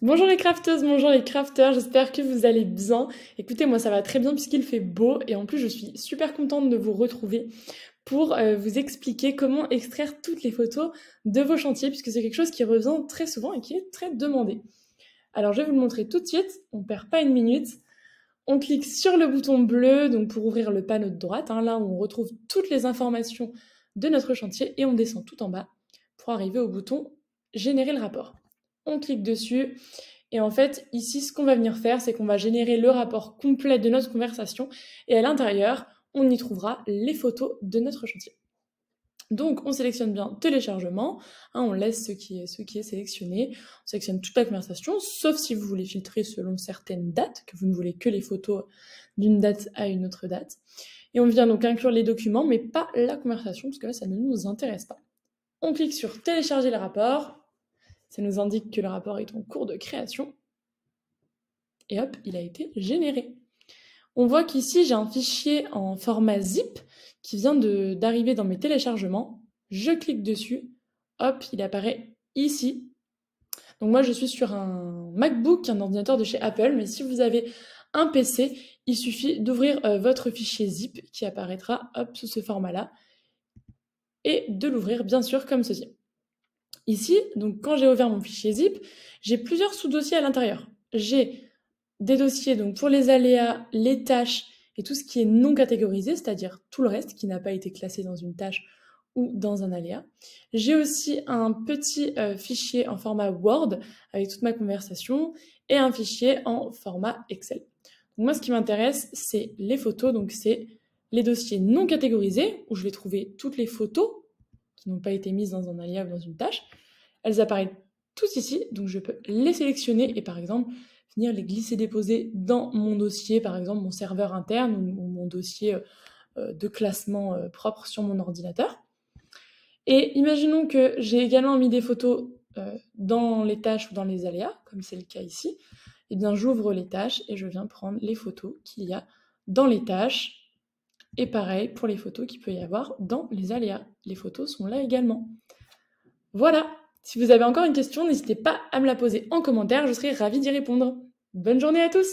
Bonjour les crafteuses, bonjour les crafteurs, j'espère que vous allez bien. Écoutez, moi ça va très bien puisqu'il fait beau et en plus je suis super contente de vous retrouver pour vous expliquer comment extraire toutes les photos de vos chantiers puisque c'est quelque chose qui revient très souvent et qui est très demandé. Alors je vais vous le montrer tout de suite, on perd pas une minute. On clique sur le bouton bleu donc pour ouvrir le panneau de droite, hein, là où on retrouve toutes les informations de notre chantier et on descend tout en bas pour arriver au bouton générer le rapport. On clique dessus et en fait ici ce qu'on va venir faire c'est qu'on va générer le rapport complet de notre conversation et à l'intérieur on y trouvera les photos de notre chantier. Donc on sélectionne bien téléchargement, hein, on laisse ce qui est sélectionné, on sélectionne toute la conversation, sauf si vous voulez filtrer selon certaines dates, que vous ne voulez que les photos d'une date à une autre date. Et on vient donc inclure les documents, mais pas la conversation, parce que là ça ne nous intéresse pas. On clique sur télécharger le rapport, ça nous indique que le rapport est en cours de création, et hop, il a été généré. On voit qu'ici, j'ai un fichier en format zip qui vient d'arriver dans mes téléchargements. Je clique dessus, hop, il apparaît ici. Donc moi, je suis sur un MacBook, un ordinateur de chez Apple, mais si vous avez un PC, il suffit d'ouvrir votre fichier zip qui apparaîtra hop, sous ce format-là et de l'ouvrir bien sûr comme ceci. Ici, donc quand j'ai ouvert mon fichier zip, j'ai plusieurs sous-dossiers à l'intérieur. J'ai des dossiers donc pour les aléas, les tâches et tout ce qui est non catégorisé, c'est-à-dire tout le reste qui n'a pas été classé dans une tâche ou dans un aléa. J'ai aussi un petit fichier en format Word avec toute ma conversation et un fichier en format Excel. Donc moi, ce qui m'intéresse, c'est les photos, donc c'est les dossiers non catégorisés où je vais trouver toutes les photos qui n'ont pas été mises dans un aléa ou dans une tâche. Elles apparaissent tous ici, donc je peux les sélectionner et par exemple venir les glisser-déposer dans mon dossier, par exemple mon serveur interne ou mon dossier de classement propre sur mon ordinateur. Et imaginons que j'ai également mis des photos dans les tâches ou dans les aléas, comme c'est le cas ici. Et bien j'ouvre les tâches et je viens prendre les photos qu'il y a dans les tâches. Et pareil pour les photos qu'il peut y avoir dans les aléas. Les photos sont là également. Voilà. Si vous avez encore une question, n'hésitez pas à me la poser en commentaire, je serai ravie d'y répondre. Bonne journée à tous!